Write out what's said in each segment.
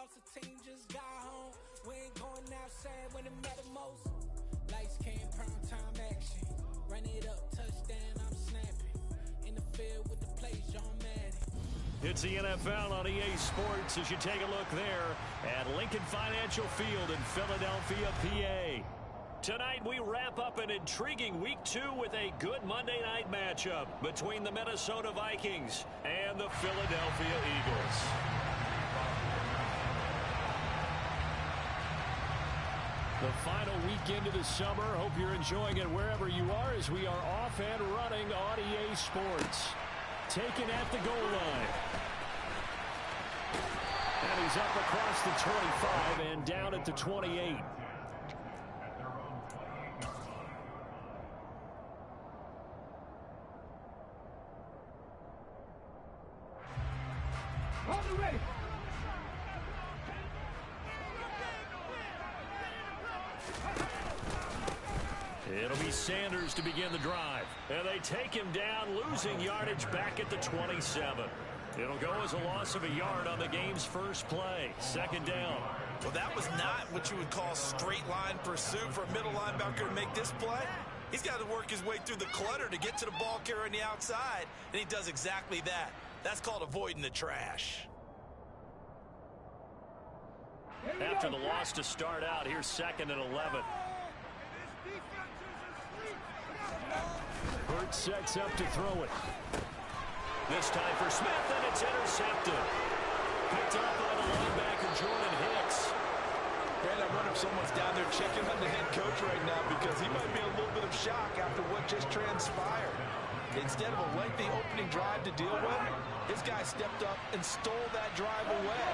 lost, the team just got home. We ain't going outside when it matter most. Lights came, prime time action. Run it up, touchdown, I'm snapping. In the field with the plays, John Madden. It's the NFL on EA Sports as you take a look there at Lincoln Financial Field in Philadelphia, PA. Tonight we wrap up an intriguing Week 2 with a good Monday night matchup between the Minnesota Vikings and the Philadelphia Eagles. The final weekend of the summer. Hope you're enjoying it wherever you are as we are off and running on EA Sports. Taken at the goal line. And he's up across the 25 and down at the 28. It'll be Sanders to begin the drive. And they take him down, losing yardage back at the 27. It'll go as a loss of a yard on the game's first play. Second down. Well, that was not what you would call straight line pursuit for a middle linebacker to make this play. He's got to work his way through the clutter to get to the ball carrier on the outside, and he does exactly that. That's called avoiding the trash. After the loss to start out, here's 2nd and 11. Hurts sets up to throw it. This time for Smith, and it's intercepted. Picked up by the linebacker, Jordan Hicks. Man, I wonder if someone's down there checking on the head coach right now because he might be in a little bit of shock after what just transpired. Instead of a lengthy opening drive to deal with, this guy stepped up and stole that drive away.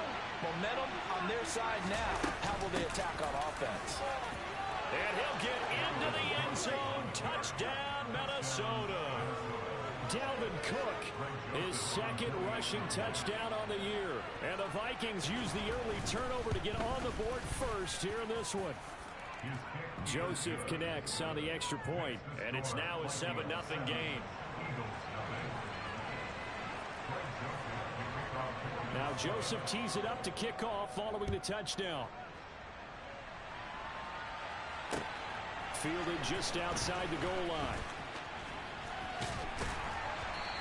Momentum on their side now. How will they attack on offense? And he'll get into the end zone. Touchdown, Minnesota. Dalvin Cook, his 2nd rushing touchdown on the year. And the Vikings use the early turnover to get on the board first here in this one. Joseph connects on the extra point, and it's now a 7-0 game. Now Joseph tees it up to kick off following the touchdown. Fielded just outside the goal line.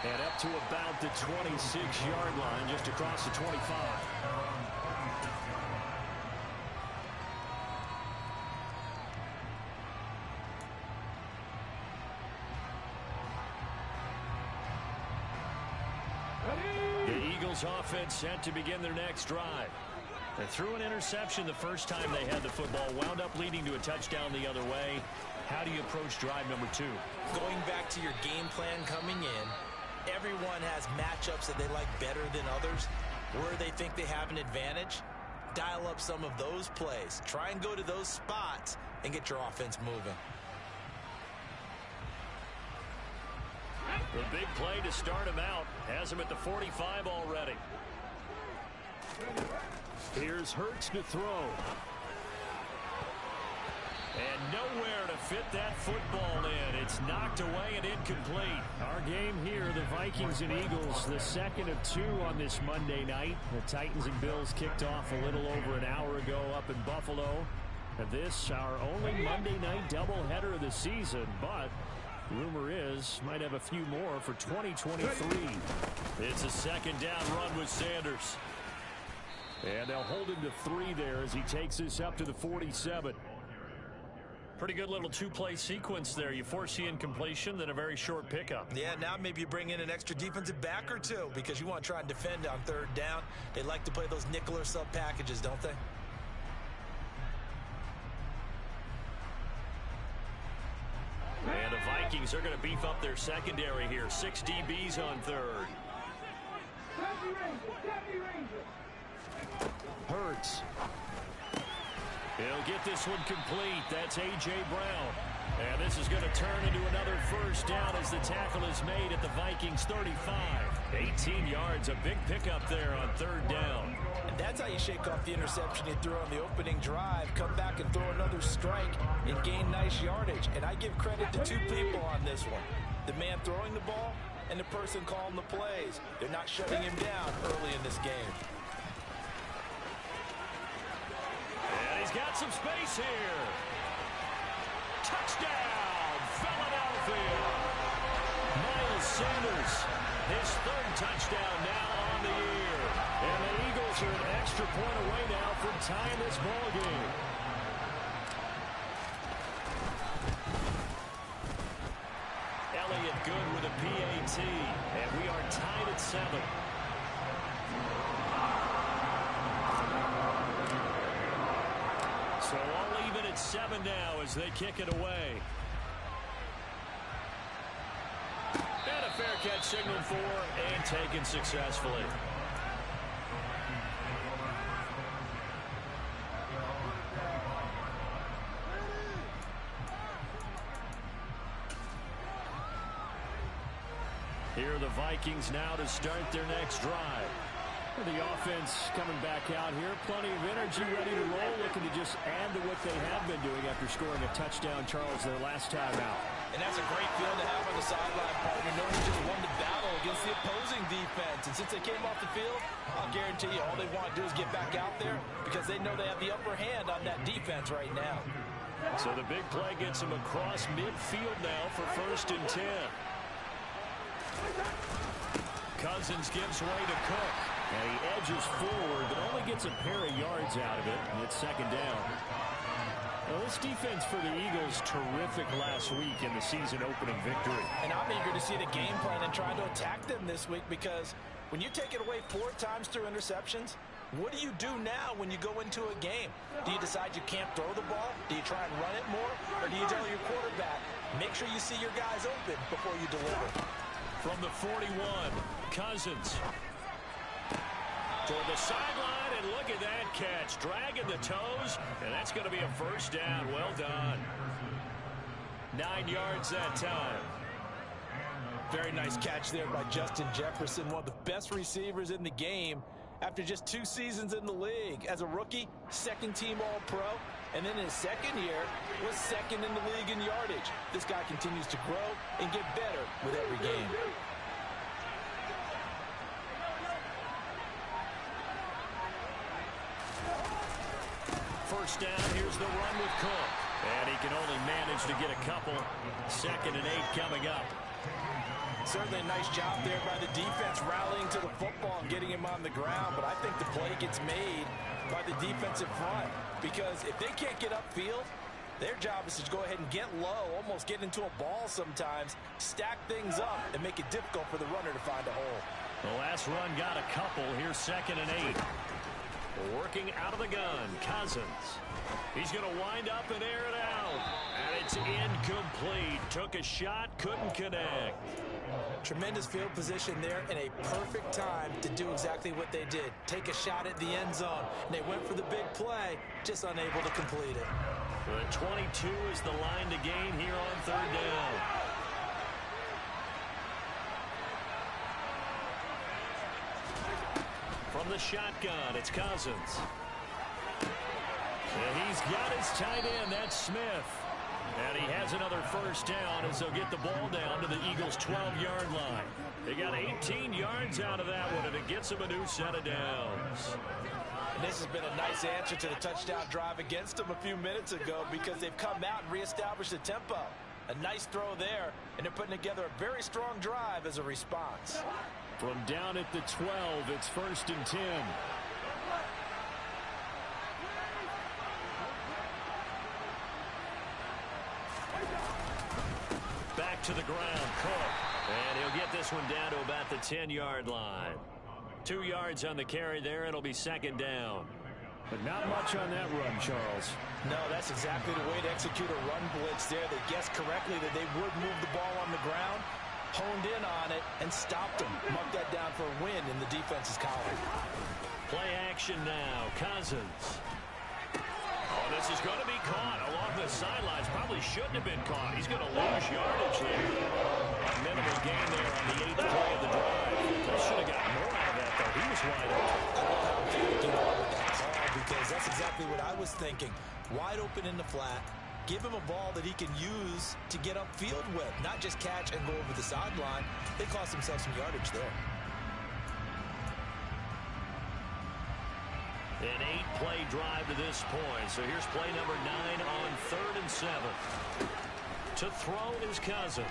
And up to about the 26-yard line, just across the 25. The Eagles offense set to begin their next drive. They threw an interception the first time they had the football, wound up leading to a touchdown the other way. How do you approach drive number 2? Going back to your game plan coming in, everyone has matchups that they like better than others. Where they think they have an advantage, dial up some of those plays. Try and go to those spots and get your offense moving. The big play to start him out has him at the 45 already. Here's Hurts to throw. And nowhere to fit that football in. It's knocked away and incomplete. Our game here, the Vikings and Eagles, the 2nd of 2 on this Monday night. The Titans and Bills kicked off a little over an hour ago up in Buffalo. And this, our only Monday night doubleheader of the season. But rumor is, might have a few more for 2023. It's a 2nd down run with Sanders. And they'll hold him to 3 there as he takes this up to the 47. Pretty good little 2-play sequence there. You force the incompletion, then a very short pickup. Yeah, now maybe you bring in an extra defensive back or 2 because you want to try and defend on 3rd down. They like to play those nickel or sub packages, don't they? And the Vikings are going to beef up their secondary here. 6 DBs on 3rd. Hurts. He'll get this one complete. That's A.J. Brown. And this is going to turn into another first down as the tackle is made at the Vikings 35. 18 yards, a big pickup there on 3rd down. And that's how you shake off the interception you threw on the opening drive. Come back and throw another strike and gain nice yardage. And I give credit to 2 people on this one. The man throwing the ball and the person calling the plays. They're not shutting him down early in this game. He's got some space here. Touchdown, Philadelphia. Miles Sanders, his third touchdown now on the year. And the Eagles are an extra point away now from tying this ball game. Elliott good with a PAT, and we are tied at 7. So all even at 7 now as they kick it away. And a fair catch signaled for and taken successfully. Here are the Vikings now to start their next drive. The offense coming back out here. Plenty of energy, ready to roll, looking to just add to what they have been doing after scoring a touchdown, Charles, their last time out. And that's a great feeling to have on the sideline, partner, knowing you just won the battle against the opposing defense. And since they came off the field, I'll guarantee you all they want to do is get back out there because they know they have the upper hand on that defense right now. So the big play gets them across midfield now for 1st and 10. Cousins gives way to Cook. And he edges forward, but only gets a pair of yards out of it, and it's 2nd down. Well, this defense for the Eagles, terrific last week in the season-opening victory. And I'm eager to see the game plan and trying to attack them this week because when you take it away 4 times through interceptions, what do you do now when you go into a game? Do you decide you can't throw the ball? Do you try and run it more? Or do you tell your quarterback, make sure you see your guys open before you deliver? From the 41, Cousins. Toward the sideline, and look at that catch. Dragging the toes, and that's going to be a 1st down. Well done. 9 yards that time. Very nice catch there by Justin Jefferson, one of the best receivers in the game after just 2 seasons in the league. As a rookie, 2nd-team All-Pro, and then in his 2nd year was 2nd in the league in yardage. This guy continues to grow and get better with every game. First down, here's the run with Cook. And he can only manage to get a couple. 2nd and 8 coming up. Certainly a nice job there by the defense rallying to the football and getting him on the ground. But I think the play gets made by the defensive front. Because if they can't get upfield, their job is to go ahead and get low, almost get into a ball sometimes, stack things up, and make it difficult for the runner to find a hole. The last run got a couple. Here's 2nd and 8. Working out of the gun, Cousins. He's going to wind up and air it out. And it's incomplete. Took a shot, couldn't connect. Tremendous field position there and a perfect time to do exactly what they did. Take a shot at the end zone. And they went for the big play, just unable to complete it. The 22 is the line to gain here on 3rd down. From the shotgun, it's Cousins. And he's got his tight end, that's Smith. And he has another 1st down as they'll get the ball down to the Eagles' 12-yard line. They got 18 yards out of that one, and it gets them a new set of downs. And this has been a nice answer to the touchdown drive against them a few minutes ago because they've come out and reestablished the tempo. A nice throw there, and they're putting together a very strong drive as a response. From down at the 12, it's 1st and 10. Back to the ground, Cook. And he'll get this one down to about the 10-yard line. 2 yards on the carry there. It'll be 2nd down. But not much on that run, Charles. No, that's exactly the way to execute a run blitz there. They guessed correctly that they would move the ball on the ground, honed in on it, and stopped them. Marked that down for a win in the defense's column. Play action now. Cousins. Oh, this is going to be caught along the sidelines. Probably shouldn't have been caught. He's going to lose yardage there. A minimal gain there on the 8th play of the drive. They should have got more out of that, though. He was wide open. Because that's exactly what I was thinking. Wide open in the flat. Give him a ball that he can use to get upfield with, not just catch and go over the sideline. They cost themselves some yardage there. An play drive to this point. So here's play number 9 on 3rd and 7. To throw is Cousins.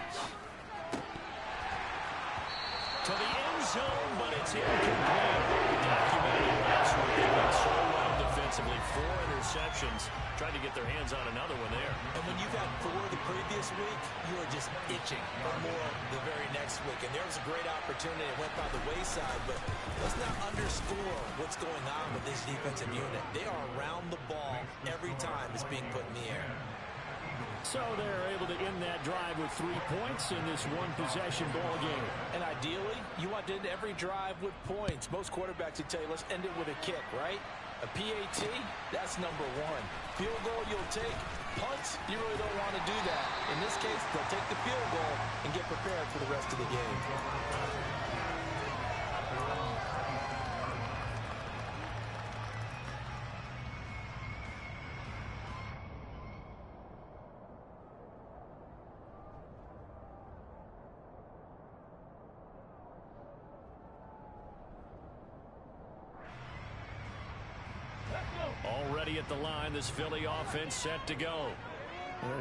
To the end zone, but it's incomplete. Documented last week. They went so well defensively. 4 interceptions. Tried to get their hands on another one there. And when you've had 4 the previous week, you are just itching for more the very next week. And there was a great opportunity. It went by the wayside, but let's not underscore what's going on with this defensive unit. They are around the ball every time it's being put in the air. So they're able to end that drive with 3 points in this one-possession ball game. And ideally, you want to end every drive with points. Most quarterbacks would tell you, let's end it with a kick, right? A PAT, that's number 1. Field goal you'll take. Punts, you really don't want to do that. In this case, they'll take the field goal and get prepared for the rest of the game. Already at the line, this Philly offense set to go.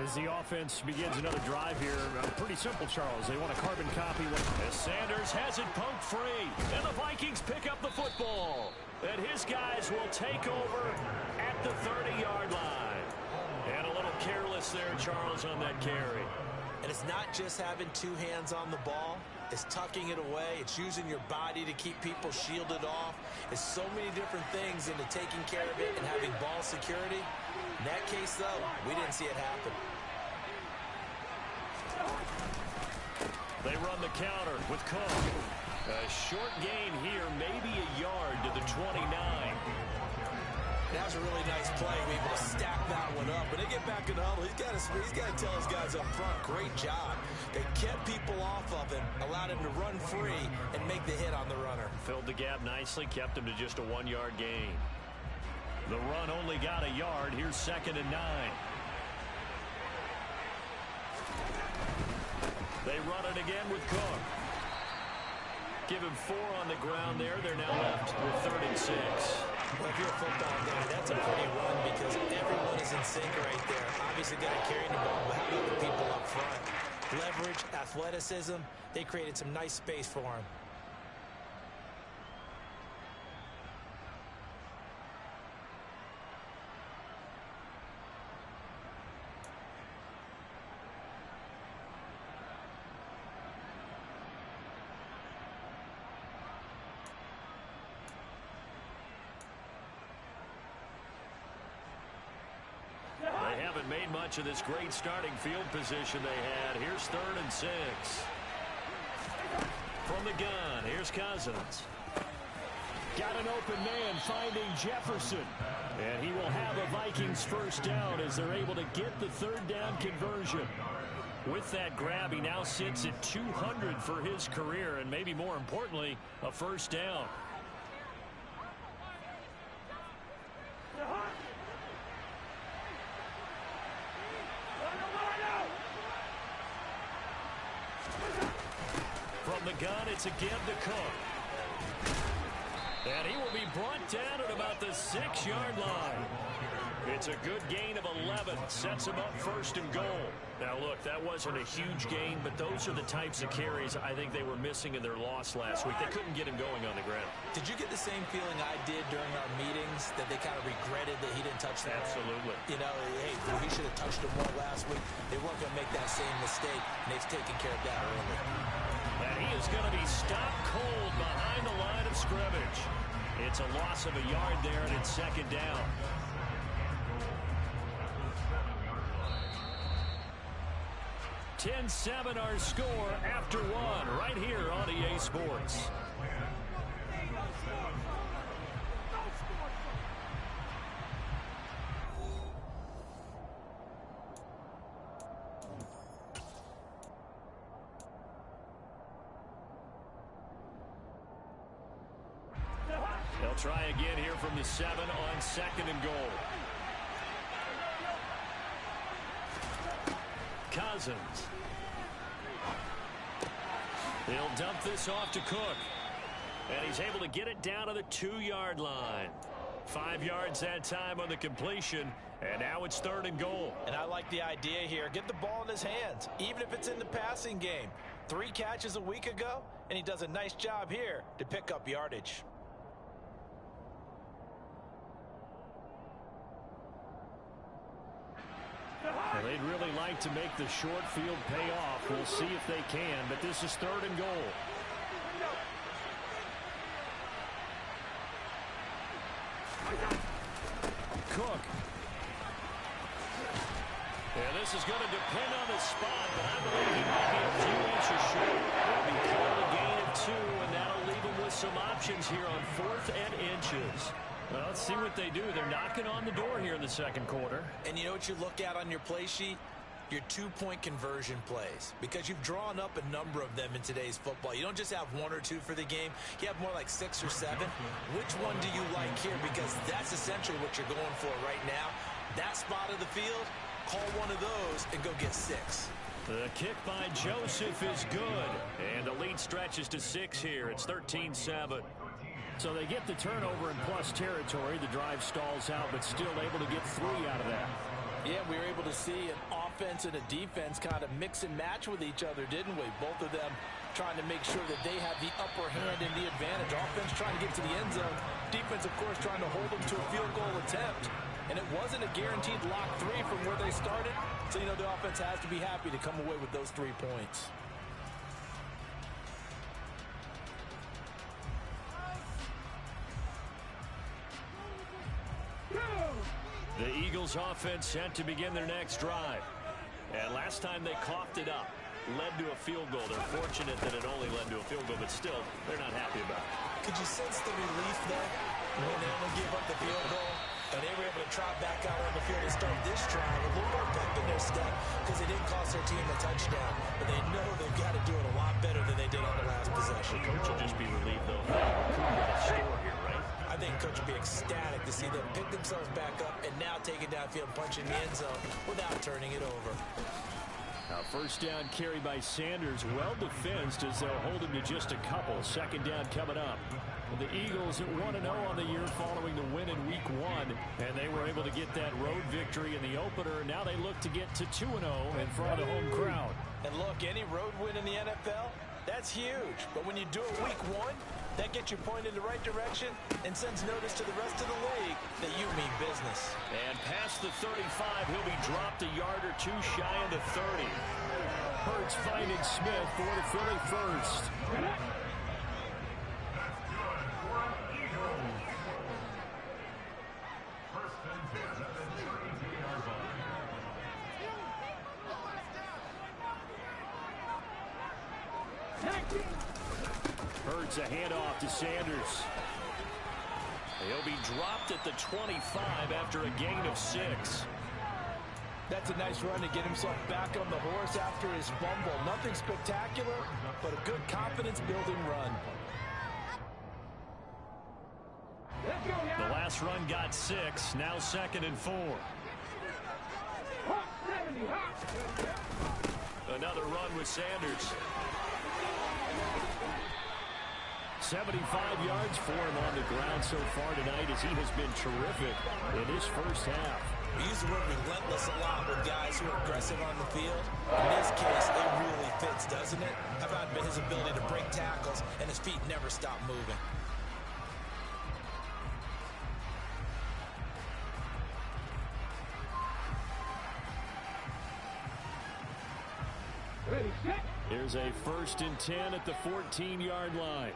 As the offense begins another drive here, pretty simple, Charles. They want a carbon copy. As Sanders has it poked free, and the Vikings pick up the football. And his guys will take over at the 30-yard line. And a little careless there, Charles, on that carry. And it's not just having 2 hands on the ball. It's tucking it away. It's using your body to keep people shielded off. It's so many different things into taking care of it and having ball security. In that case, though, we didn't see it happen. They run the counter with Cook. A short gain here, maybe a yard to the 29. That was a really nice play. We're able to stack that one up. When they get back in the huddle, he's got to tell his guys up front, great job. They kept people off of him, allowed him to run free and make the hit on the runner. Filled the gap nicely, kept him to just a 1-yard gain. The run only got a yard. Here's 2nd and 9. They run it again with Cook. Give him 4 on the ground there. They're now left with 3rd and 6. Well, if you're a football guy, that's a pretty run because everyone is in sync right there. Obviously got to carry the ball, but how about the people up front? Leverage, athleticism, they created some nice space for him. They haven't made much of this great starting field position they had. Here's 3rd and 6. From the gun, here's Cousins. Got an open man finding Jefferson. And he will have a Vikings first down as they're able to get the 3rd down conversion. With that grab, he now sits at 200 for his career, and maybe more importantly, a first down. From the gun, it's a give to Cook. And he will be brought down at about the 6-yard line. It's a good gain of 11. Sets him up 1st and goal. Now, look, that wasn't a huge gain, but those are the types of carries I think they were missing in their loss last week. They couldn't get him going on the ground. Did you get the same feeling I did during our meetings, that they kind of regretted that he didn't touch that? Absolutely. You know, hey, he should have touched it more last week. They weren't going to make that same mistake, and they've taken care of that early. And he is going to be stopped cold behind the line of scrimmage. It's a loss of a yard there, and it's 2nd down. (10-7) our score after 1 right here on EA Sports. They'll try again here from the 7 on 2nd and goal. Cousins. He'll dump this off to Cook. And he's able to get it down to the 2-yard line. 5 yards that time on the completion, and now it's 3rd and goal. And I like the idea here. Get the ball in his hands, even if it's in the passing game. 3 catches a week ago, and he does a nice job here to pick up yardage. Well, they'd really like to make the short field pay off. We'll see if they can, but this is 3rd and goal. Cook. Yeah, this is going to depend on the spot, but I believe he might be a few inches short. They'll be calling a gain of 2, and that'll leave him with some options here on 4th and inches. Well, let's see what they do. They're knocking on the door here in the 2nd quarter. And you know what you look at on your play sheet? Your 2-point conversion plays, because you've drawn up a number of them in today's football. You don't just have 1 or 2 for the game. You have more like 6 or 7. Which one do you like here? Because that's essentially what you're going for right now. That spot of the field, call one of those and go get 6. The kick by Joseph is good, and the lead stretches to 6 here. It's 13-7. So they get the turnover in plus territory. The drive stalls out, but still able to get 3 out of that. Yeah, we were able to see an offense and a defense kind of mix and match with each other, didn't we? Both of them trying to make sure that they have the upper hand and the advantage. Offense trying to get to the end zone. Defense, of course, trying to hold them to a field goal attempt. And it wasn't a guaranteed lock 3 from where they started. So, you know, the offense has to be happy to come away with those 3 points. The Eagles offense set to begin their next drive. And last time they coughed it up, led to a field goal. They're fortunate that it only led to a field goal, but still, they're not happy about it. Could you sense the relief there when they only gave up the field goal? And they were able to trot back out on the field and start this drive a little more pep in their step because they didn't cost their team a touchdown. But they know they've got to do it a lot better than they did on the last possession. The coach will just be relieved, though, for the score here, right? I think coach will be ecstatic to see them pick themselves back up and now take it downfield, punch in the end zone without turning it over. Now, 1st down carry by Sanders, well defensed as they'll hold him to just a couple. 2nd down coming up. The Eagles at 1-0 on the year following the win in Week 1, and they were able to get that road victory in the opener. Now they look to get to 2-0 in front of the home crowd. And look, any road win in the NFL, that's huge. But when you do it Week 1, that gets you pointed in the right direction and sends notice to the rest of the league that you mean business. And past the 35, he'll be dropped a yard or 2 shy of the 30. Hurts finding Smith for the Philly first. Hurts a handoff to Sanders. He'll be dropped at the 25 after a gain of 6. That's a nice run to get himself back on the horse after his fumble. Nothing spectacular, but a good confidence-building run. The last run got 6. Now 2nd and 4. Another run with Sanders. 75 yards for him on the ground so far tonight as he has been terrific in his 1st half. We use the word relentless a lot with guys who are aggressive on the field. In this case, it really fits, doesn't it? How about his ability to break tackles and his feet never stop moving? Here's a 1st and 10 at the 14-yard line.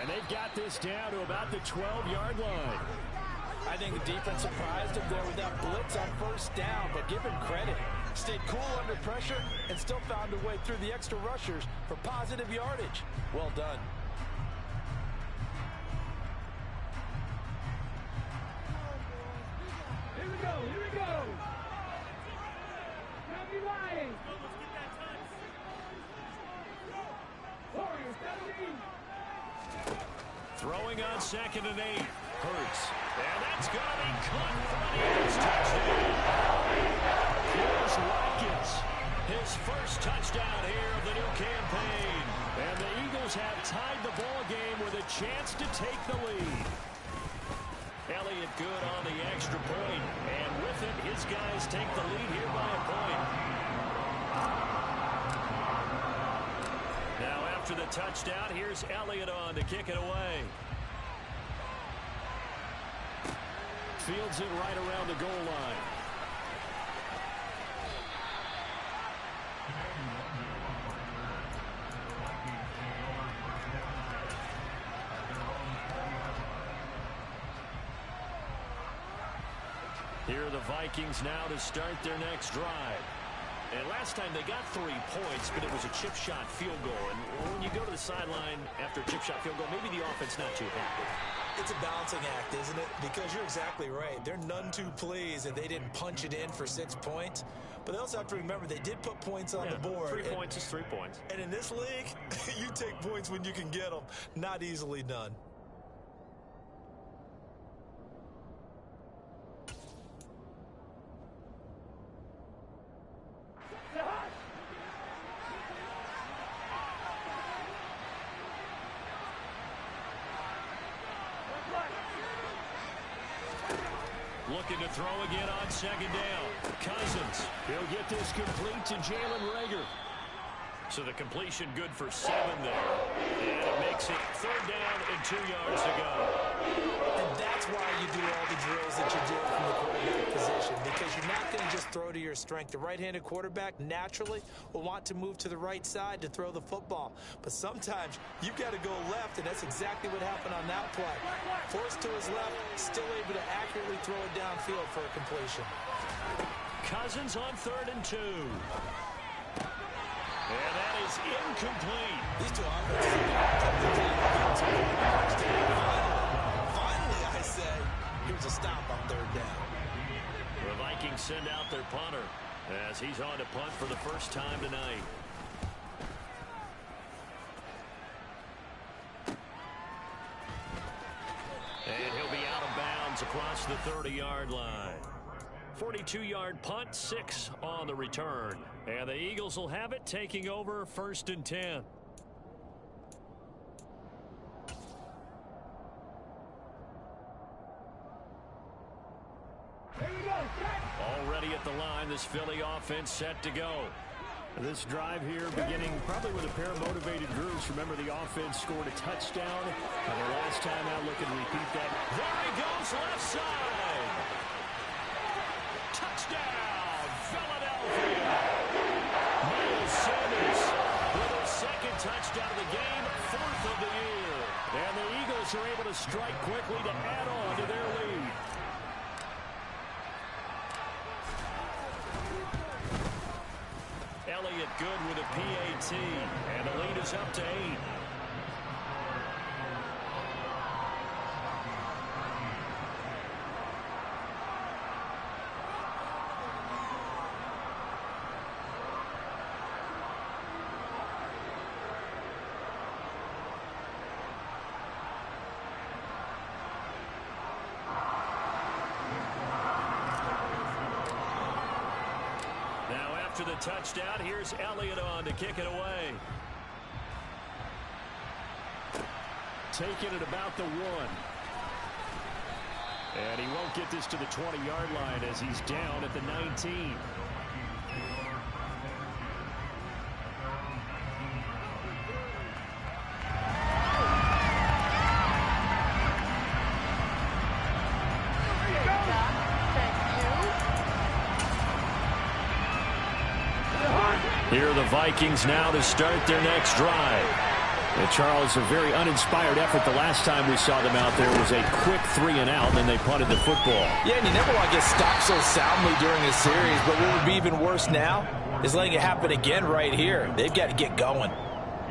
And they've got this down to about the 12-yard line. I think the defense surprised him there with that blitz on 1st down, but give him credit. Stayed cool under pressure and still found a way through the extra rushers for positive yardage. Well done. Here we go, here we go. Don't be lying. Warriors, 17. Throwing on 2nd and 8. Hurts. And that's going to be caught for an Eagles touchdown. Here's Watkins. His first touchdown here of the new campaign. And the Eagles have tied the ball game with a chance to take the lead. Elliott good on the extra point. And with it, his guys take the lead here by a point. Now after the touchdown, here's Elliott on to kick it away. Fields it right around the goal line. Here are the Vikings now to start their next drive. And last time they got 3 points, but it was a chip shot field goal. And when you go to the sideline after a chip shot field goal, maybe the offense not too happy. It's a balancing act, isn't it? Because you're exactly right. They're none too pleased that they didn't punch it in for 6 points. But they also have to remember they did put points on the board. 3 points is 3 points. And in this league, you take points when you can get them. Not easily done. Looking to throw again on second down. Cousins. He'll get this complete to Jalen Reagor. So the completion good for 7 there. And it makes it 3rd down and 2 yards to go. And that's why you do all the drills that you do from the quarterback position, because you're not going to just throw to your strength. The right-handed quarterback naturally will want to move to the right side to throw the football. But sometimes you've got to go left, and that's exactly what happened on that play. Forced to his left, still able to accurately throw it downfield for a completion. Cousins on 3rd and 2. And that is incomplete. These two offenses are finally, I say, here's a stop on 3rd down. The Vikings send out their punter as he's on to punt for the first time tonight. And he'll be out of bounds across the 30-yard line. 42-yard punt, 6 on the return. And the Eagles will have it, taking over 1st and 10. Already at the line, this Philly offense set to go. This drive here beginning probably with a pair of motivated groups. Remember, the offense scored a touchdown. And the last time out, look and repeat that. There he goes, left side. Touchdown, Philadelphia. Miles Sanders with his 2nd touchdown of the game, 4th of the year. And the Eagles are able to strike quickly to add on to their lead. Elliott good with a PAT, and the lead is up to 8. After the touchdown, here's Elliott on to kick it away. Taking it about the 1. And he won't get this to the 20-yard line as he's down at the 19. Here are the Vikings now to start their next drive. And Charles, a very uninspired effort the last time we saw them out there was a quick 3 and out, and then they punted the football. Yeah, and you never want to get stopped so soundly during a series, but what would be even worse now is letting it happen again right here. They've got to get going.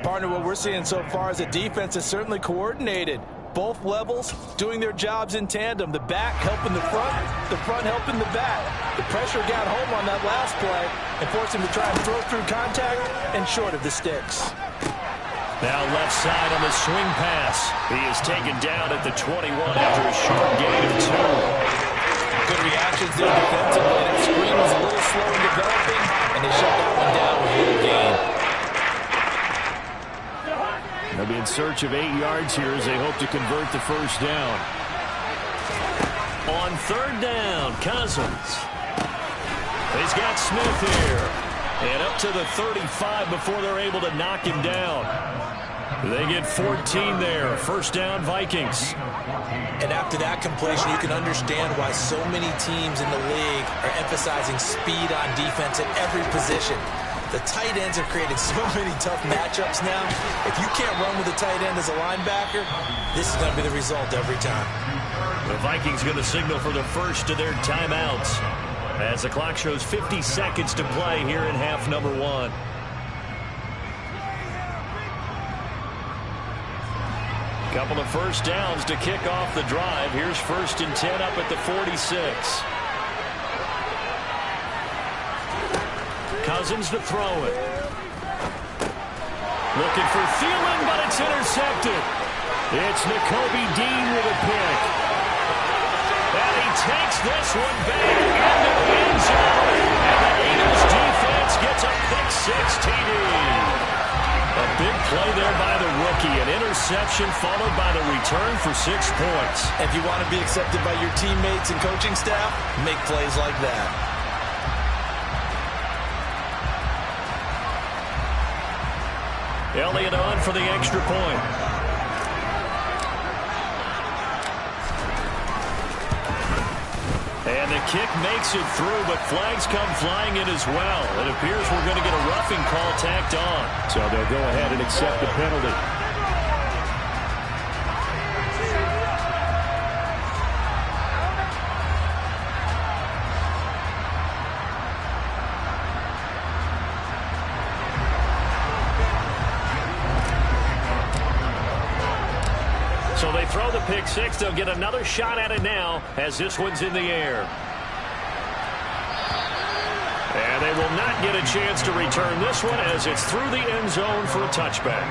Partner, what we're seeing so far is the defense is certainly coordinated. Both levels doing their jobs in tandem. The back helping the front helping the back. The pressure got home on that last play and forced him to try and throw through contact and short of the sticks. Now left side on the swing pass. He is taken down at the 21 after a short gain of 2. Good reactions there defensively. That screen was a little slow in developing, and and they shut that one down with little gain. They'll be in search of 8 yards here as they hope to convert the first down. On third down, Cousins. He's got Smith here. And up to the 35 before they're able to knock him down. They get 14 there. First down, Vikings. And after that completion, you can understand why so many teams in the league are emphasizing speed on defense at every position. The tight ends have created so many tough matchups now. If you can't run with a tight end as a linebacker, this is going to be the result every time. The Vikings going to signal for the first of their timeouts as the clock shows 50 seconds to play here in half number 1. Couple of first downs to kick off the drive. Here's 1st and 10 up at the 46. Cousins to throw it. Looking for Thielen, but it's intercepted. It's Nakobe Dean with a pick. And he takes this one back into the end zone. And the Eagles defense gets a pick-6 TD. A big play there by the rookie. An interception followed by the return for 6 points. If you want to be accepted by your teammates and coaching staff, make plays like that. Elliott on for the extra point. And the kick makes it through, but flags come flying in as well. It appears we're going to get a roughing call tacked on. So they'll go ahead and accept the penalty. So they throw the pick-6. They'll get another shot at it now as this one's in the air. And they will not get a chance to return this one as it's through the end zone for a touchback.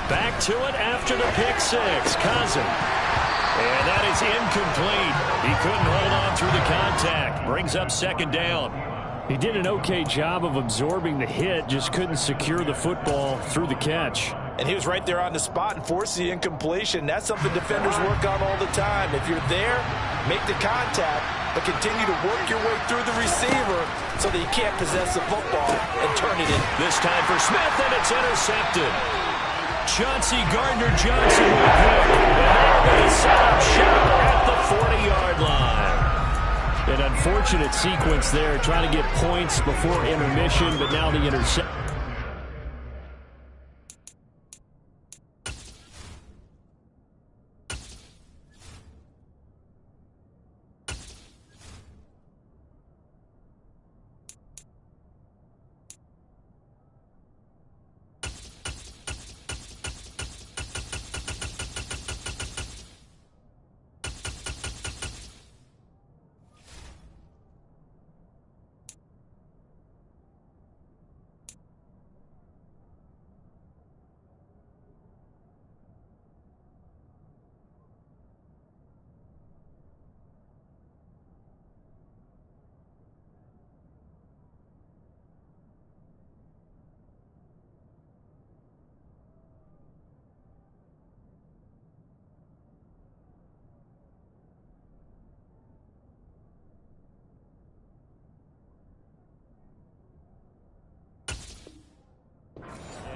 Back to it after the pick-6. Cousin. And that is incomplete. He couldn't hold on through the contact. Brings up 2nd down. He did an okay job of absorbing the hit, just couldn't secure the football through the catch. And he was right there on the spot and forced the incompletion. That's something defenders work on all the time. If you're there, make the contact, but continue to work your way through the receiver so that you can't possess the football and turn it in. This time for Smith, and it's intercepted. Chauncey Gardner-Johnson with a pick. And they're going to set up shop at the 40-yard line. An unfortunate sequence there, trying to get points before intermission, but now the interception.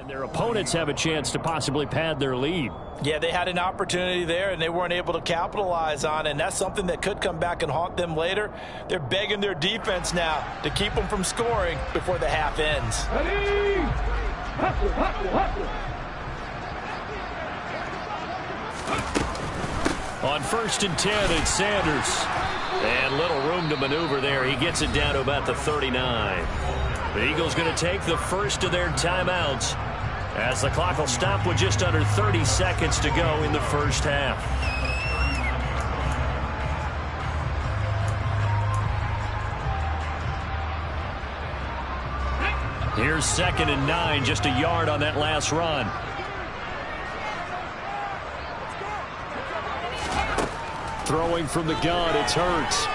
Their opponents have a chance to possibly pad their lead. Yeah, they had an opportunity there, and they weren't able to capitalize on it, and that's something that could come back and haunt them later. They're begging their defense now to keep them from scoring before the half ends. Ready? Hustle, hustle, hustle. On 1st and 10, it's Sanders. And little room to maneuver there. He gets it down to about the 39. The Eagles going to take the first of their timeouts as the clock will stop with just under 30 seconds to go in the first half. Here's 2nd and 9, just a yard on that last run. Throwing from the gun, it's Hurts.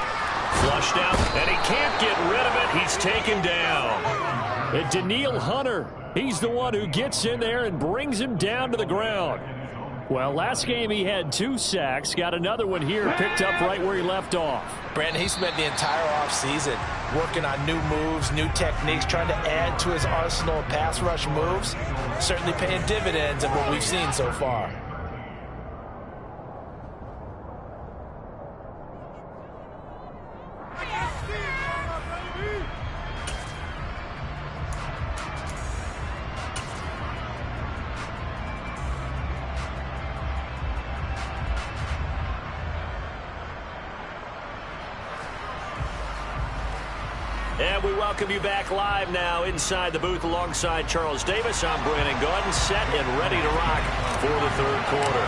Flushed out, and he can't get rid of it. He's taken down. And Danielle Hunter, he's the one who gets in there and brings him down to the ground. Well, last game he had 2 sacks. Got another one here, picked up right where he left off. Brandon, he spent the entire offseason working on new moves, new techniques, trying to add to his arsenal of pass rush moves. Certainly paying dividends of what we've seen so far. And we welcome you back live now inside the booth alongside Charles Davis. I'm Brandon Gaudin, set and ready to rock for the 3rd quarter.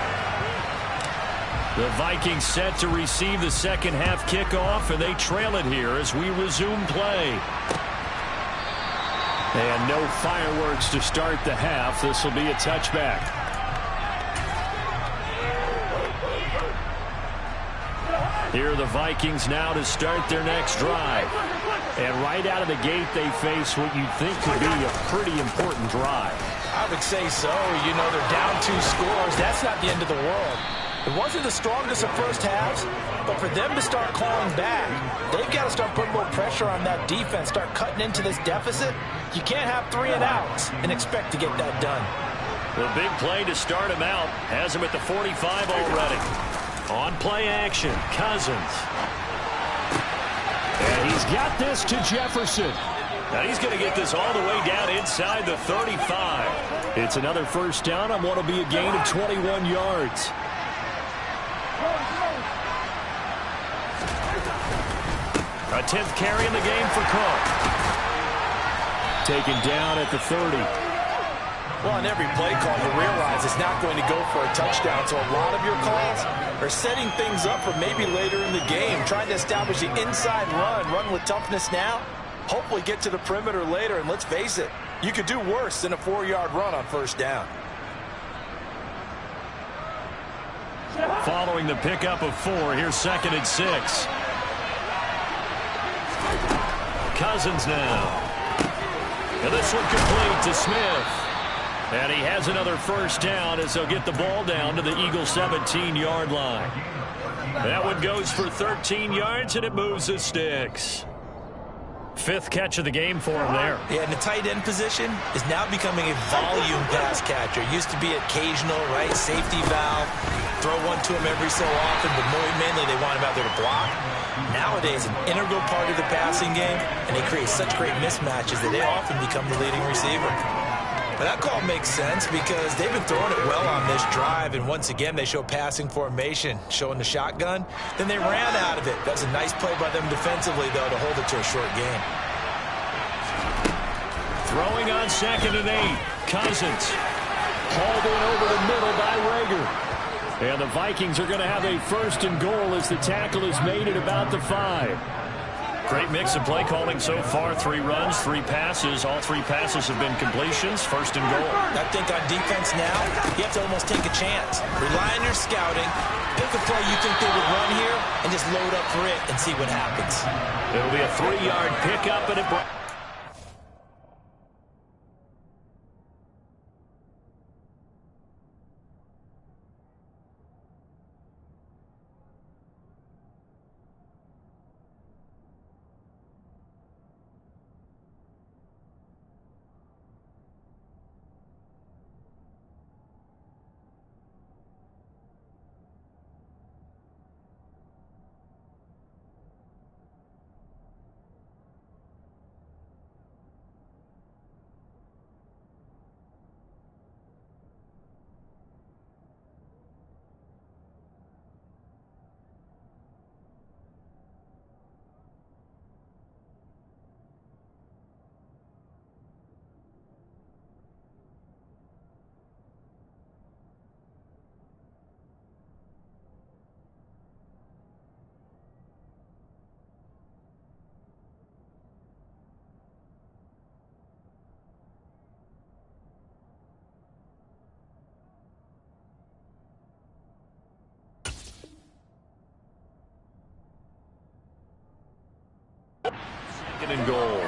The Vikings set to receive the second half kickoff, and they trail it here as we resume play. And no fireworks to start the half. This will be a touchback. Here are the Vikings now to start their next drive. And right out of the gate, they face what you'd think could be a pretty important drive. I would say so. You know, they're down 2 scores. That's not the end of the world. It wasn't the strongest of first halves, but for them to start clawing back, they've got to start putting more pressure on that defense, start cutting into this deficit. You can't have 3 and outs and expect to get that done. The big play to start him out has him at the 45 already. On play action, Cousins. And he's got this to Jefferson. Now he's going to get this all the way down inside the 35. It's another first down on what will be a gain of 21 yards. A 10th carry in the game for Cook. Taken down at the 30. Well, on every play call, you realize it's not going to go for a touchdown, so a lot of your calls are setting things up for maybe later in the game, trying to establish the inside run with toughness now, hopefully get to the perimeter later, and let's face it, you could do worse than a 4-yard run on first down. Following the pickup of 4, here's 2nd and 6. Cousins now. And this one complete to Smith. And he has another first down as they'll get the ball down to the Eagles' 17-yard line. That one goes for 13 yards, and it moves the sticks. 5th catch of the game for him there. Yeah, and the tight end position is now becoming a volume pass catcher. Used to be occasional, right, safety valve, throw one to him every so often, but mainly they want him out there to block. Nowadays, an integral part of the passing game, and they create such great mismatches that they often become the leading receiver. But that call makes sense because they've been throwing it well on this drive, and once again they show passing formation, showing the shotgun. Then they ran out of it. That was a nice play by them defensively, though, to hold it to a short game. Throwing on 2nd and 8. Cousins. Hauled in over the middle by Rager. And the Vikings are going to have a 1st and goal as the tackle is made at about the 5. Great mix of play calling so far. 3 runs, 3 passes. All 3 passes have been completions. 1st and goal. I think on defense now, you have to almost take a chance. Rely on your scouting. Pick a play you think they would run here and just load up for it and see what happens. It'll be a 3-yard pickup and a... Second and goal.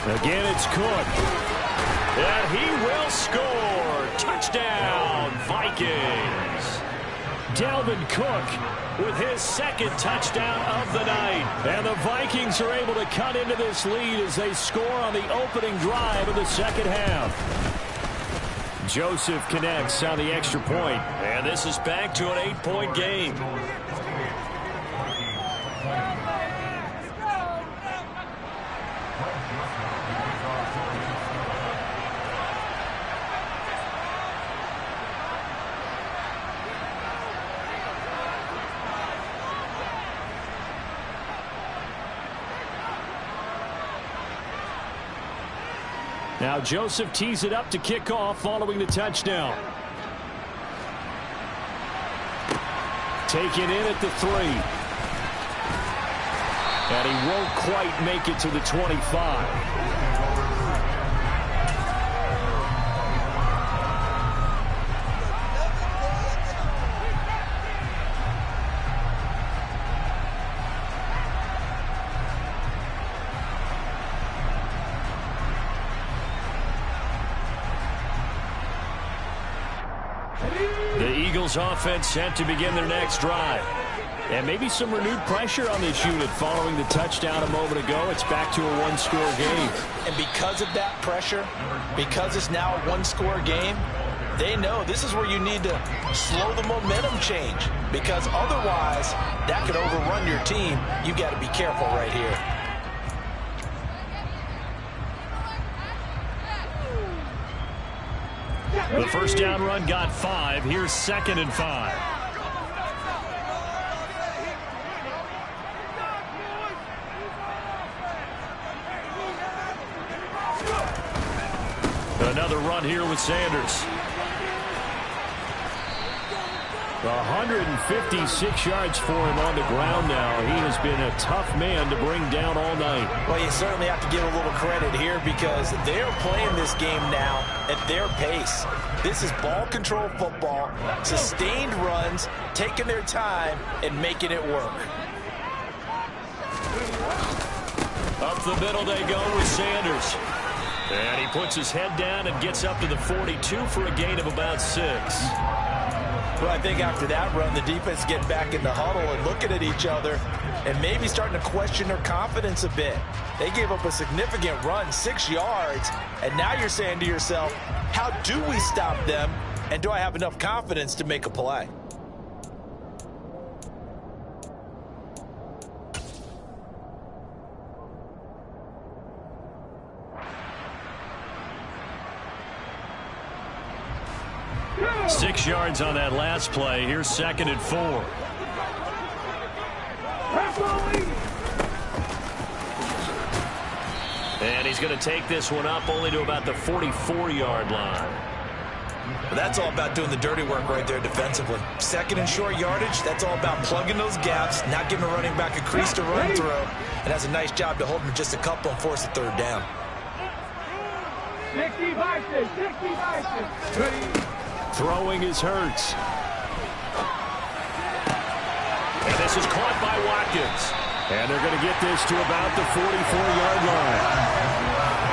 Again, it's Cook. And he will score. Touchdown, Vikings. Dalvin Cook with his second touchdown of the night. And the Vikings are able to cut into this lead as they score on the opening drive of the second half. Joseph connects on the extra point. And this is back to an 8-point game. Now Joseph tees it up to kick off following the touchdown. Taken in at the 3. And he won't quite make it to the 25. Offense set to begin their next drive. And maybe some renewed pressure on this unit following the touchdown a moment ago. It's back to a one-score game. And because of that pressure, because it's now a one-score game, they know this is where you need to slow the momentum change, because otherwise that could overrun your team. You got to be careful right here. The first down run got 5. Here's 2nd and 5. Another run here with Sanders. 156 yards for him on the ground now. He has been a tough man to bring down all night. Well, you certainly have to give a little credit here because they're playing this game now at their pace. This is ball control football, sustained runs, taking their time and making it work. Up the middle they go with Sanders. And he puts his head down and gets up to the 42 for a gain of about 6. Well, I think after that run, the defense is getting back in the huddle and looking at each other and maybe starting to question their confidence a bit. They gave up a significant run, 6 yards, and now you're saying to yourself, how do we stop them, and do I have enough confidence to make a play? Yeah. 6 yards on that last play. Here's 2nd and 4. And he's going to take this one up only to about the 44-yard line. Well, that's all about doing the dirty work right there defensively. 2nd and short yardage, that's all about plugging those gaps, not giving a running back a crease to run through. And that's a nice job to hold him just a couple and force a 3rd down. 60 Vikings, 60 Vikings. Throwing is Hurts. And this is caught by Watkins. And they're going to get this to about the 44-yard line.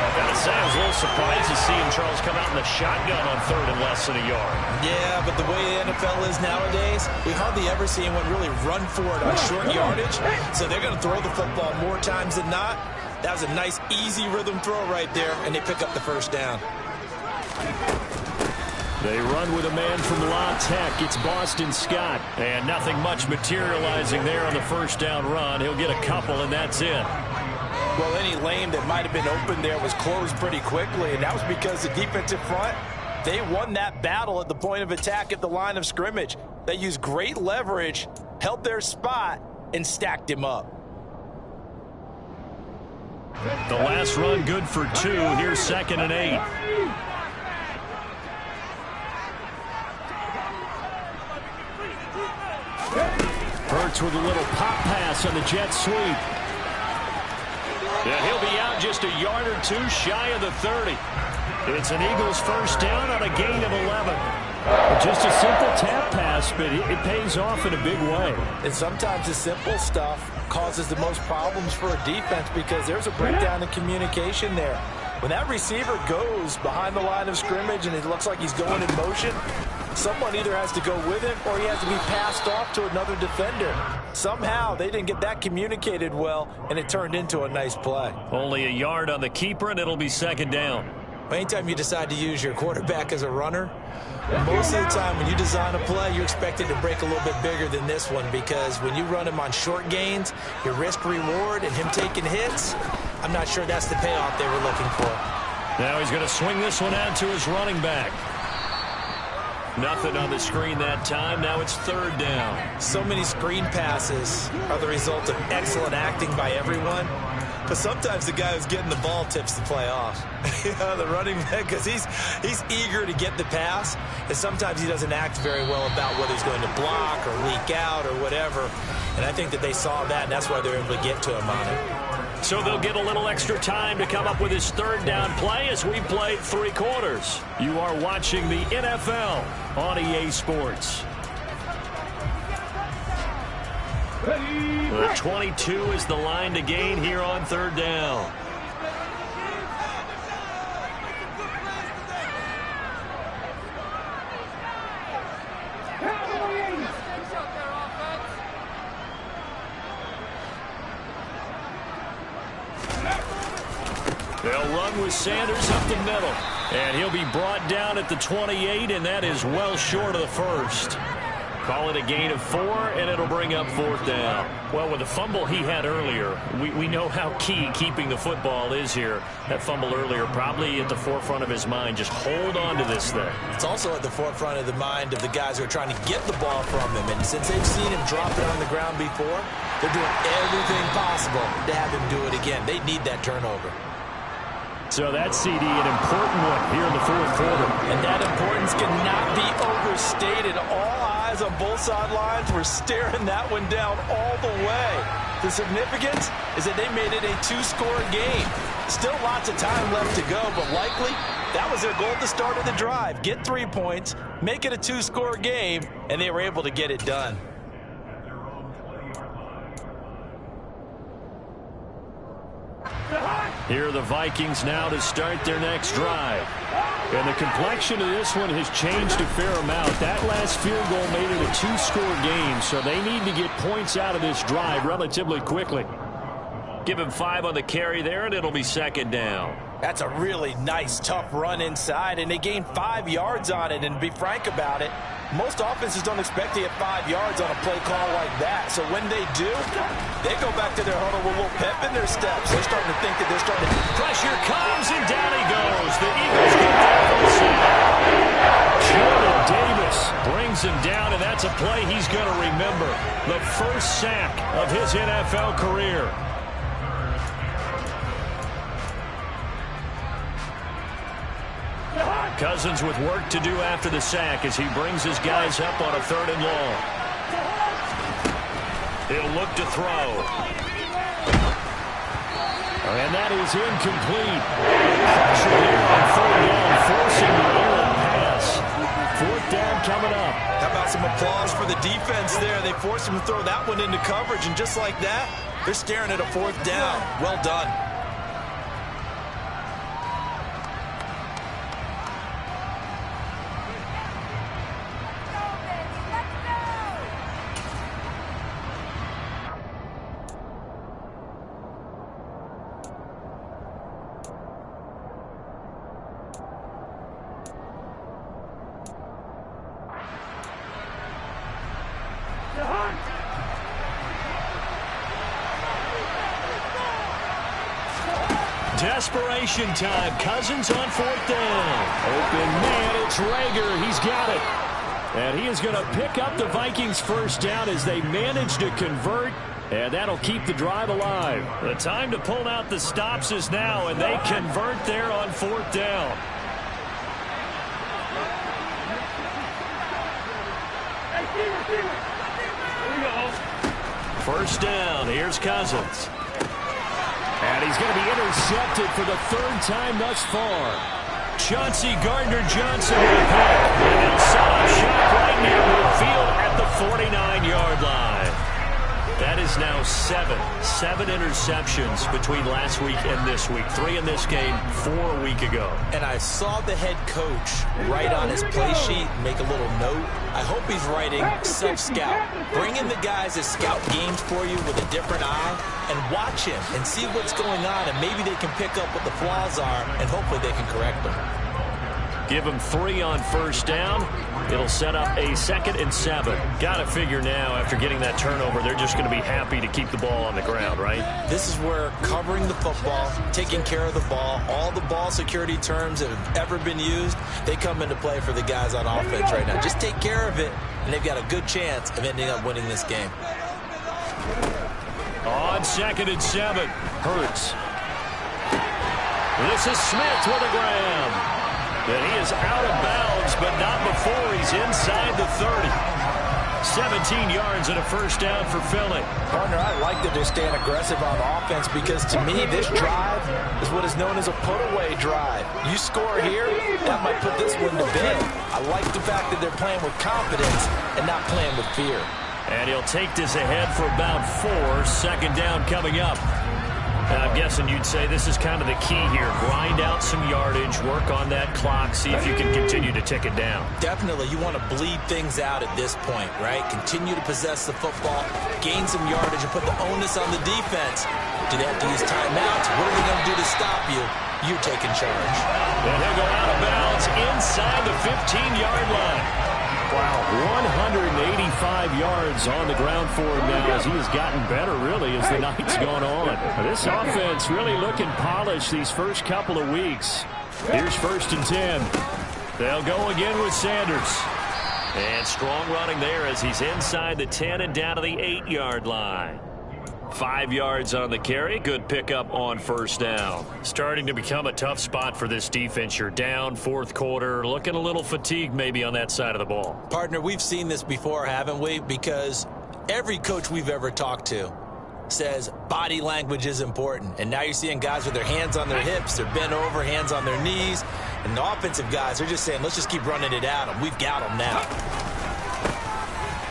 I've got to say, I was a little surprised to see Charles come out in the shotgun on 3rd and less than a yard. Yeah, but the way the NFL is nowadays, we hardly ever see anyone really run for it on short yardage. So they're going to throw the football more times than not. That was a nice, easy rhythm throw right there, and they pick up the 1st down. They run with a man from La Tech. It's Boston Scott. And nothing much materializing there on the 1st down run. He'll get a couple, and that's it. Well, any lane that might have been open there was closed pretty quickly, and that was because the defensive front, they won that battle at the point of attack at the line of scrimmage. They used great leverage, held their spot, and stacked him up. The last run good for 2. Here's 2nd and 8. Starts with a little pop pass on the jet sweep. And he'll be out just a yard or two shy of the 30. It's an Eagles first down on a gain of 11. Just a simple tap pass, but it pays off in a big way. And sometimes the simple stuff causes the most problems for a defense because there's a breakdown in communication there. When that receiver goes behind the line of scrimmage and it looks like he's going in motion, someone either has to go with him or he has to be passed off to another defender. Somehow they didn't get that communicated well, and it turned into a nice play. Only a yard on the keeper, and it'll be second down. Anytime you decide to use your quarterback as a runner, most of the time when you design a play, you're expected to break a little bit bigger than this one because when you run him on short gains, your risk-reward and him taking hits, I'm not sure that's the payoff they were looking for. Now he's going to swing this one out to his running back. Nothing on the screen that time. Now it's third down. So many screen passes are the result of excellent acting by everyone. But sometimes the guy who's getting the ball tips the play off. The running back, because he's eager to get the pass, and sometimes he doesn't act very well about whether he's going to block or leak out or whatever. And I think that they saw that, and that's why they're able to get to him on it. So they'll get a little extra time to come up with his third down play as we played 3 quarters. You are watching the NFL on EA Sports. The 22 is the line to gain here on third down. They'll run with Sanders up the middle. And he'll be brought down at the 28, and that is well short of the first. Call it a gain of 4, and it'll bring up fourth down. Well, with the fumble he had earlier, we know how key keeping the football is here. That fumble earlier probably at the forefront of his mind. Just hold on to this thing. It's also at the forefront of the mind of the guys who are trying to get the ball from him. And since they've seen him drop it on the ground before, they're doing everything possible to have him do it again. They need that turnover. So that CD, an important one here in the fourth quarter. And that importance cannot be overstated. All eyes on both sidelines were staring that one down all the way. The significance is that they made it a 2-score game. Still lots of time left to go, but likely that was their goal at the start of the drive. Get 3 points, make it a 2-score game, and they were able to get it done. Here are the Vikings now to start their next drive. And the complexion of this one has changed a fair amount. That last field goal made it a 2-score game, so they need to get points out of this drive relatively quickly. Give him 5 on the carry there, and it'll be second down. That's a really nice, tough run inside, and they gained 5 yards on it. And to be frank about it, most offenses don't expect to get 5 yards on a play call like that. So when they do, they go back to their huddle with a little pep in their steps. They're starting to think that they're starting to... Pressure comes, and down he goes. The Eagles get down for the sack. Jordan Davis brings him down, and that's a play he's going to remember. The first sack of his NFL career. Cousins with work to do after the sack as he brings his guys up on a 3rd and long. He'll look to throw. And that is incomplete. Pressure here on 3rd down, forcing the errant pass. 4th down coming up. How about some applause for the defense there? They forced him to throw that one into coverage, and just like that, they're staring at a 4th down. Well done. Desperation time. Cousins on 4th down. Open man, it's Rager. He's got it. And he is going to pick up the Vikings' first down as they manage to convert. And that'll keep the drive alive. The time to pull out the stops is now, and they convert there on 4th down. First down. Here's Cousins. And he's going to be intercepted for the third time thus far. Chauncey Gardner-Johnson with a pick. And they'll set up shop right near midfield at the 49-yard line. That is now seven interceptions between last week and this week. 3 in this game, 4 a week ago. And I saw the head coach write on his play sheet, make a little note. I hope he's writing sub-scout. Bring in the guys that scout games for you with a different eye and watch him and see what's going on, and maybe they can pick up what the flaws are, and hopefully they can correct them. Give them 3 on first down. It'll set up a 2nd and 7. Got to figure now, after getting that turnover, they're just going to be happy to keep the ball on the ground, right? This is where covering the football, taking care of the ball, all the ball security terms that have ever been used, they come into play for the guys on offense right now. Just take care of it, and they've got a good chance of ending up winning this game. On 2nd and 7, Hurts. This is Smith with a grab. And he is out of bounds, but not before he's inside the 30. 17 yards and a first down for Philly. Partner, I like that they're staying aggressive on offense because, to me, this drive is what is known as a put-away drive. You score here, that might put this one to bed. I like the fact that they're playing with confidence and not playing with fear. And he'll take this ahead for about 4. 2nd down coming up. And I'm guessing you'd say this is kind of the key here. Grind out some yardage, work on that clock, see if you can continue to tick it down. Definitely. You want to bleed things out at this point, right? Continue to possess the football, gain some yardage, and put the onus on the defense. Do they have to use timeouts? What are they going to do to stop you? You're taking charge. And he'll go out of bounds inside the 15-yard line. Wow, 185 yards on the ground for him now as he has gotten better, really, as the night's gone on. This offense really looking polished these first couple of weeks. Here's 1st and 10. They'll go again with Sanders. And strong running there as he's inside the 10 and down to the 8-yard line. 5 yards on the carry. Good pickup on first down. Starting to become a tough spot for this defense. You're down 4th quarter. Looking a little fatigued maybe on that side of the ball. Partner, we've seen this before, haven't we? Because every coach we've ever talked to says body language is important. And now you're seeing guys with their hands on their hips. They're bent over, hands on their knees. And the offensive guys are just saying, let's just keep running it at them. We've got them now.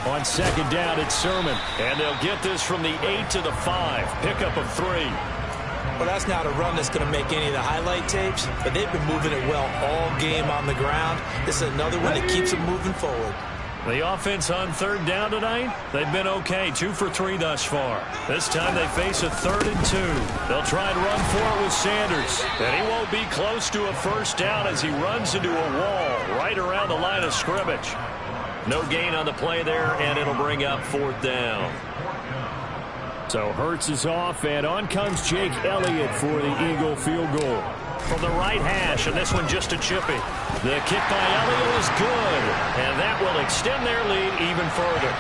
On 2nd down, it's Sermon. And they'll get this from the 8 to the 5. Pickup of 3. Well, that's not a run that's going to make any of the highlight tapes, but they've been moving it well all game on the ground. This is another one that keeps them moving forward. The offense on 3rd down tonight, they've been okay. 2 for 3 thus far. This time they face a 3rd and 2. They'll try and run for it with Sanders. And he won't be close to a first down as he runs into a wall right around the line of scrimmage. No gain on the play there, and it'll bring up 4th down. So Hurts is off, and on comes Jake Elliott for the Eagle field goal. From the right hash, and this one just a chippy. The kick by Elliott is good, and that will extend their lead even further.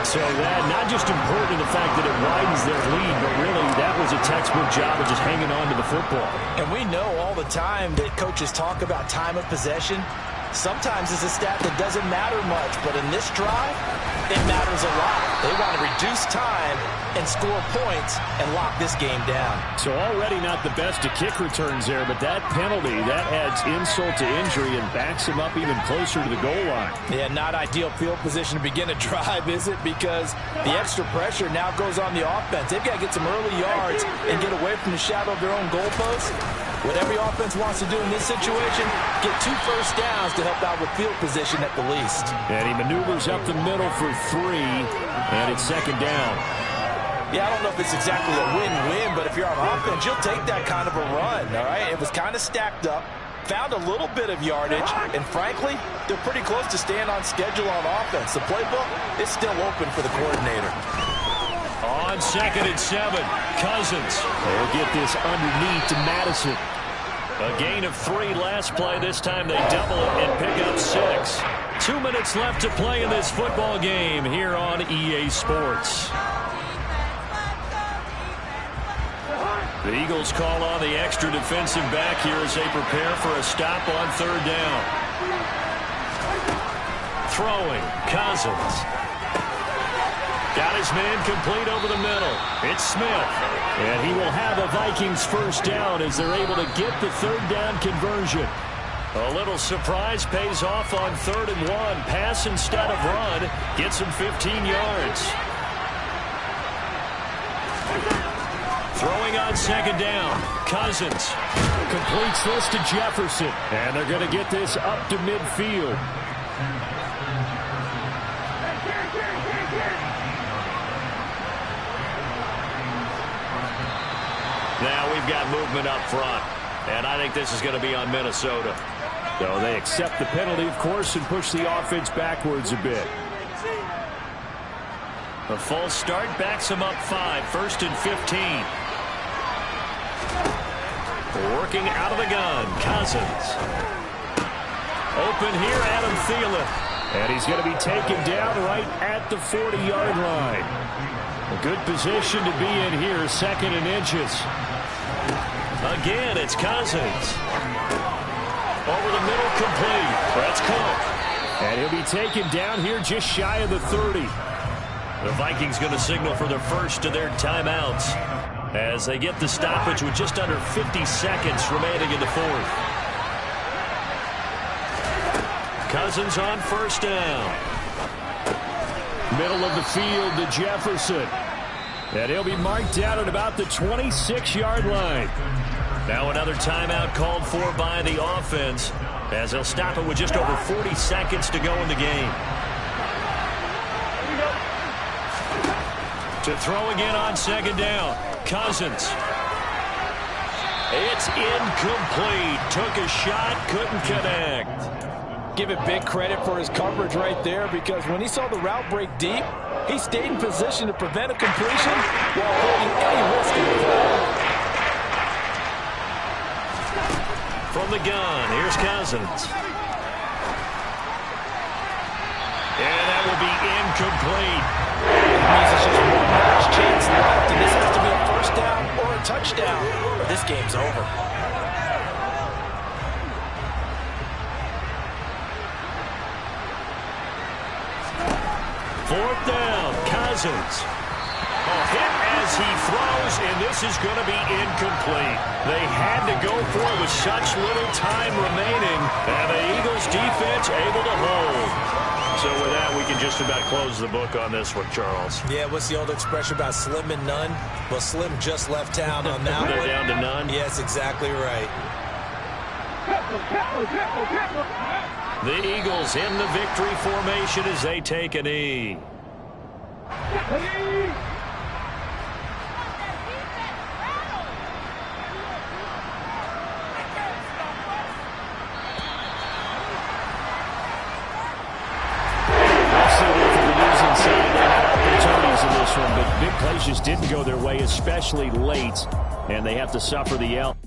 So that not just important in the fact that it widens their lead, but really that was a textbook job of just hanging on to the football. And we know all the time that coaches talk about time of possession. Sometimes it's a stat that doesn't matter much, but in this drive, it matters a lot. They want to reduce time and score points and lock this game down. So already not the best of kick returns there, but that penalty, that adds insult to injury and backs him up even closer to the goal line. Yeah, not ideal field position to begin a drive, is it? Because the extra pressure now goes on the offense. They've got to get some early yards and get away from the shadow of their own goalposts. What every offense wants to do in this situation, get 2 first downs to help out with field position at the least. And he maneuvers up the middle for 3, and it's 2nd down. Yeah, I don't know if it's exactly a win-win, but if you're on offense, you'll take that kind of a run, all right? It was kind of stacked up, found a little bit of yardage, and frankly, they're pretty close to staying on schedule on offense. The playbook is still open for the coordinator. On 2nd and 7, Cousins. They'll get this underneath to Madison. A gain of 3 last play. This time they double it and pick up 6. 2 minutes left to play in this football game here on EA Sports. The Eagles call on the extra defensive back here as they prepare for a stop on 3rd down. Throwing, Cousins. Got his man complete over the middle. It's Smith. And he will have a Vikings first down as they're able to get the third down conversion. A little surprise pays off on 3rd and 1. Pass instead of run. Gets him 15 yards. Throwing on 2nd down. Cousins completes this to Jefferson. And they're going to get this up to midfield. Now we've got movement up front. And I think this is going to be on Minnesota. So they accept the penalty, of course, and push the offense backwards a bit. A false start backs him up 5. 1st and 15. Working out of the gun. Cousins. Open here, Adam Thielen. And he's going to be taken down right at the 40-yard line. A good position to be in here. 2nd and inches. Again, it's Cousins. Over the middle, complete. That's Cook. And he'll be taken down here just shy of the 30. The Vikings going to signal for the first of their timeouts as they get the stoppage with just under 50 seconds remaining in the 4th. Cousins on 1st down. Middle of the field to Jefferson. And he'll be marked down at about the 26-yard line. Now another timeout called for by the offense as they'll stop it with just over 40 seconds to go in the game. To throw again on 2nd down. Cousins. It's incomplete. Took a shot, couldn't connect. Give it big credit for his coverage right there, because when he saw the route break deep, he stayed in position to prevent a completion while avoiding any risk in the play. From the gun, here's Cousins. And that will be incomplete. It means it's just one last chance left, and this has to be a 1st down or a touchdown, or this game's over. Fourth down, Cousins. A hit as he throws, and this is going to be incomplete. They had to go for it with such little time remaining, and the Eagles defense able to hold. So with that, we can just about close the book on this one, Charles. Yeah, what's the old expression about slim and none? Well, Slim just left town on that one. They're down to none? Yes, exactly right. The Eagles in the victory formation as they take a knee. But big plays just didn't go their way, especially late, and they have to suffer the L.